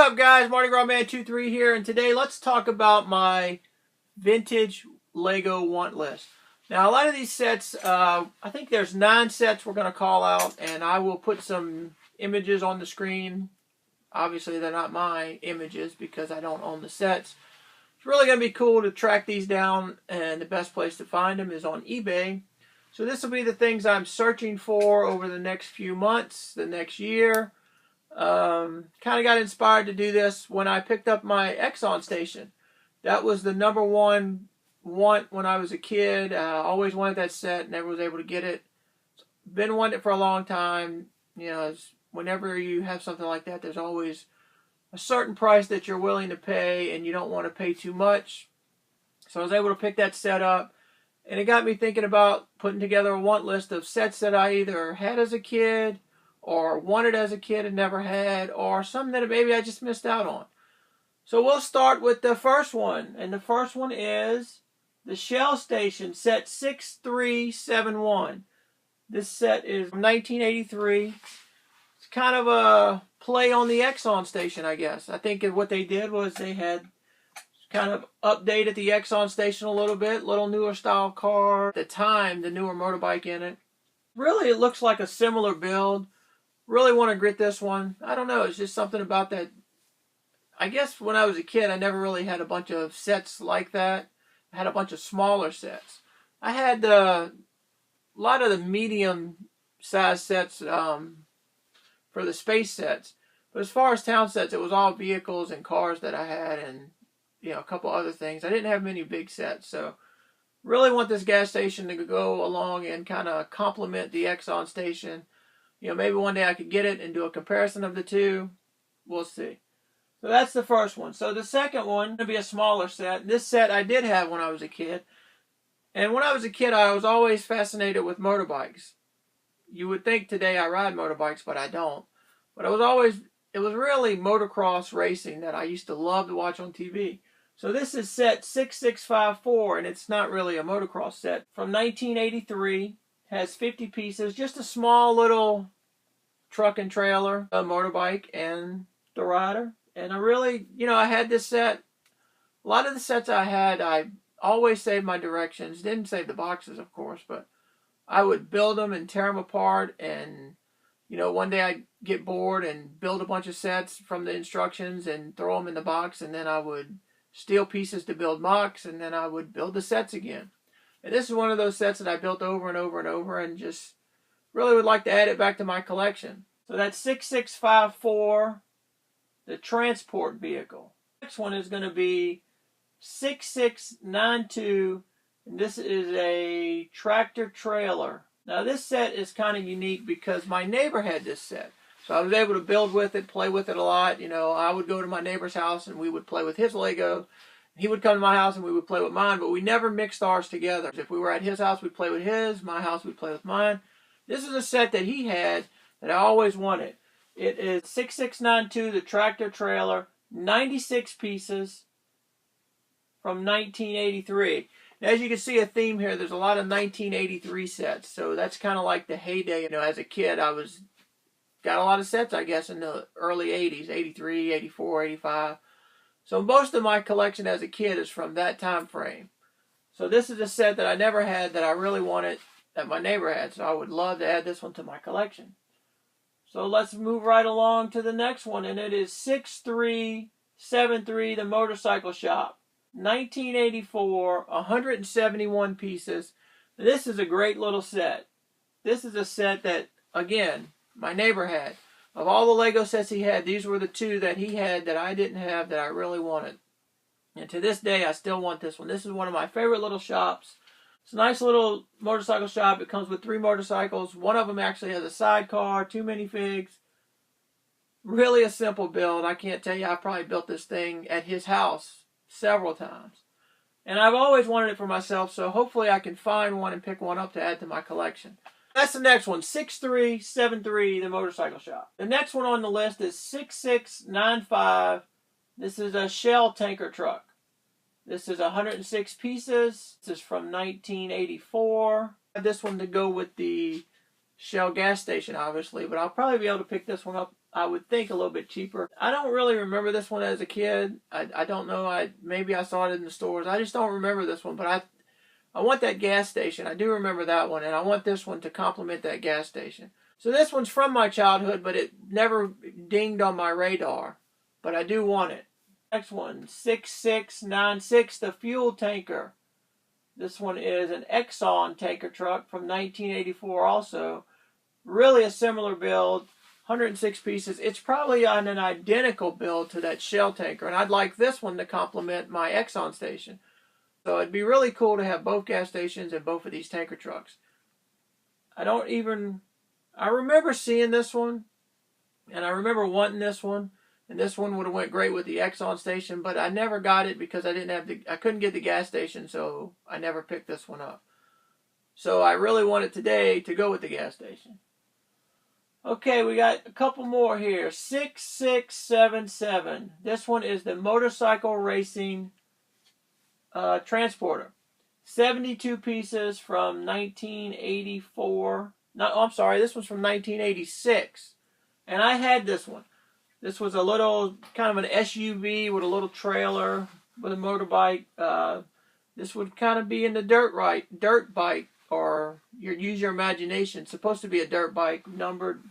up, guys? Mardi Gras Man 23 here, and today let's talk about my vintage Lego want list. Now, a lot of these sets, I think there's 9 sets we're going to call out, and I will put some images on the screen. Obviously, they're not my images because I don't own the sets. It's really going to be cool to track these down, and the best place to find them is on eBay. So this will be the things I'm searching for over the next few months, the next year. Kind of got inspired to do this when I picked up my Exxon station. That was the #1 want when I was a kid. Always wanted that set, never was able to get it. Been wanting it for a long time. You know, whenever you have something like that, there's always a certain price that you're willing to pay, and you don't want to pay too much. So I was able to pick that set up, and it got me thinking about putting together a want list of sets that I either had as a kid, or wanted as a kid and never had, or something that maybe I just missed out on. So we'll start with the first one, and the first one is the Shell Station Set 6371. This set is from 1983. It's kind of a play on the Exxon station, I guess. I think what they did was they had kind of updated the Exxon station a little bit, little newer style car. At the time, the newer motorbike in it. Really, it looks like a similar build. Really want to grit this one. I don't know. It's just something about that. I guess when I was a kid, I never really had a bunch of sets like that. I had a bunch of smaller sets. I had a lot of the medium size sets for the space sets. But as far as town sets, it was all vehicles and cars that I had, and a couple other things. I didn't have many big sets, so really want this gas station to go along and kind of complement the Exxon station. Maybe one day I could get it and do a comparison of the two. We'll see. So that's the first one. So the second one is going to be a smaller set. This set I did have when I was a kid. And when I was a kid, I was always fascinated with motorbikes. You would think today I ride motorbikes, but I don't. But it was really motocross racing that I used to love to watch on TV. So this is set 6654, and it's not really a motocross set. From 1983. Has 50 pieces, just a small little truck and trailer, a motorbike, and the rider. And I really, I had this set. A lot of the sets I had, I always saved my directions. Didn't save the boxes, of course, but I would build them and tear them apart. And, one day I'd get bored and build a bunch of sets from the instructions and throw them in the box. And then I would steal pieces to build mocks, and then I would build the sets again. And this is one of those sets that I built over and over and over, and just really would like to add it back to my collection. So that's 6654, the transport vehicle. Next one is going to be 6692, and this is a tractor trailer. Now this set is kind of unique because my neighbor had this set. So I was able to build with it, play with it a lot. I would go to my neighbor's house and we would play with his Lego. He would come to my house and we would play with mine, but we never mixed ours together. If we were at his house, we'd play with his. My house, we'd play with mine. This is a set that he had that I always wanted. It is 6692, the tractor trailer, 96 pieces from 1983. Now, as you can see a theme here, there's a lot of 1983 sets. So that's kind of like the heyday. As a kid, got a lot of sets, I guess, in the early 80s, 83, 84, 85. So most of my collection as a kid is from that time frame. So this is a set that I never had that I really wanted that my neighbor had. So I would love to add this one to my collection. So let's move right along to the next one. And it is 6373, the Motorcycle Shop. 1984, 171 pieces. This is a great little set. This is a set that, again, my neighbor had. Of all the Lego sets he had, these were the 2 that he had that I didn't have that I really wanted. And to this day, I still want this one. This is one of my favorite little shops. It's a nice little motorcycle shop. It comes with 3 motorcycles. One of them actually has a sidecar, 2 minifigs. Really a simple build. I can't tell you, I probably built this thing at his house several times. And I've always wanted it for myself, so hopefully I can find one and pick one up to add to my collection. That's the next one, 6373, the Motorcycle Shop. The next one on the list is 6695. This is a Shell tanker truck. This is 106 pieces. This is from 1984. I have this one to go with the Shell gas station, obviously, but I'll probably be able to pick this one up I would think a little bit cheaper. I don't really remember this one as a kid. I don't know. Maybe I saw it in the stores. I just don't remember this one. But I want that gas station. I do remember that one, and I want this one to complement that gas station. So this one's from my childhood, but it never dinged on my radar. But I do want it. Next one, 6696, the fuel tanker. This one is an Exxon tanker truck from 1984 also. Really a similar build, 106 pieces. It's probably on an identical build to that Shell tanker, and I'd like this one to complement my Exxon station. So it'd be really cool to have both gas stations and both of these tanker trucks. I remember seeing this one, and I remember wanting this one, and this one would have went great with the Exxon station, but I never got it because I couldn't get the gas station, so I never picked this one up. So I really want it today to go with the gas station. Okay, we got a couple more here. 6677. This one is the motorcycle racing transporter. 72 pieces from 1984. No, I'm sorry, this one's from 1986. And I had this one. This was a little, kind of an SUV with a little trailer with a motorbike. This would kind of be in the dirt bike, or use your imagination. It's supposed to be a dirt bike, numbered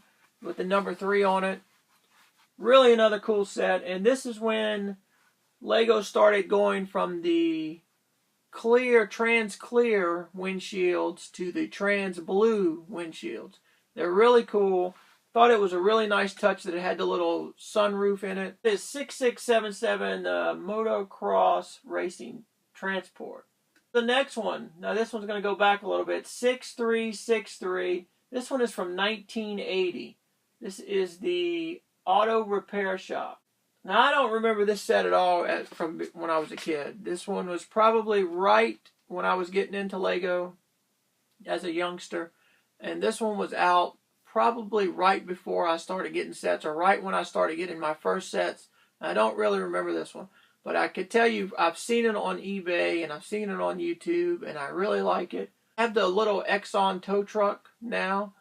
with the number 3 on it. Really another cool set. And this is when Lego started going from the trans clear windshields to the trans blue windshields. They're really cool. Thought it was a really nice touch that it had the little sunroof in it. It is 6677 motocross racing transport. The next one, now this one's going to go back a little bit. 6363. This one is from 1980. This is the auto repair shop. Now I don't remember this set at all from when I was a kid. This one was probably right when I was getting into Lego as a youngster. And this one was out probably right before I started getting sets, or right when I started getting my first sets. I don't really remember this one, but I could tell you I've seen it on eBay and I've seen it on YouTube, and I really like it. I have the little Exxon tow truck now,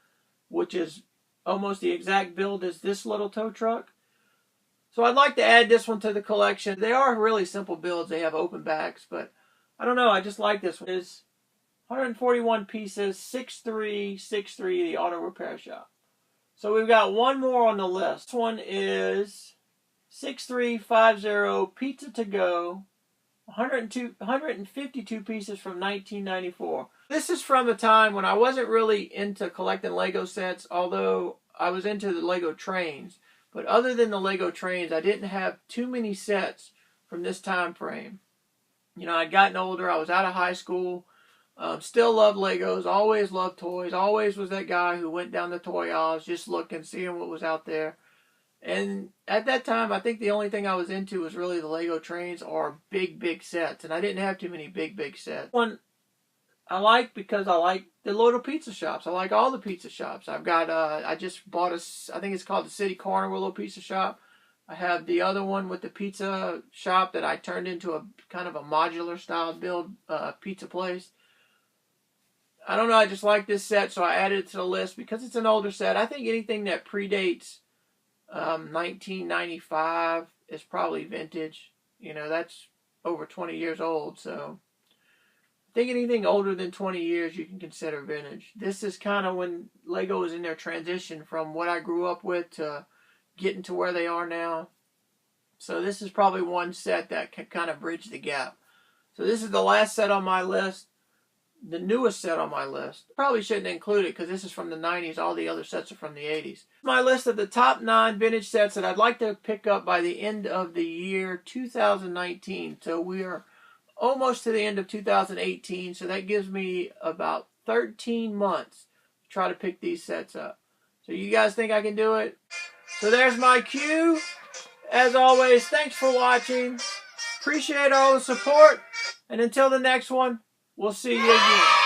which is almost the exact build as this little tow truck. So I'd like to add this one to the collection. They are really simple builds. They have open backs, but I don't know. I just like this one. It's 141 pieces, 6363, the auto repair shop. So we've got one more on the list. This one is 6350, pizza to go, 152 pieces from 1994. This is from a time when I wasn't really into collecting Lego sets, although I was into the Lego trains. But other than the Lego trains, I didn't have too many sets from this time frame. You know, I'd gotten older. I was out of high school. Still loved Legos. Always loved toys. Always was that guy who went down the toy aisles just looking, seeing what was out there. And at that time, I think the only thing I was into was really the Lego trains or big sets. And I didn't have too many big sets. One I like because I like the little pizza shops. I like all the pizza shops. I've got, I just bought I think it's called the City Corner little pizza shop. I have the other one with the pizza shop that I turned into a kind of a modular style build pizza place. I don't know, I just like this set, so I added it to the list because it's an older set. I think anything that predates 1995 is probably vintage. You know, that's over 20 years old, so I think anything older than 20 years you can consider vintage. This is kind of when Lego was in their transition from what I grew up with to getting to where they are now. So this is probably one set that can kind of bridge the gap. So this is the last set on my list. The newest set on my list. Probably shouldn't include it because this is from the 90s. All the other sets are from the 80s. My list of the top 9 vintage sets that I'd like to pick up by the end of the year 2019. So we are almost to the end of 2018. So that gives me about 13 months to try to pick these sets up. So you guys think I can do it? So there's my cue. As always, thanks for watching. Appreciate all the support. And until the next one, we'll see you again.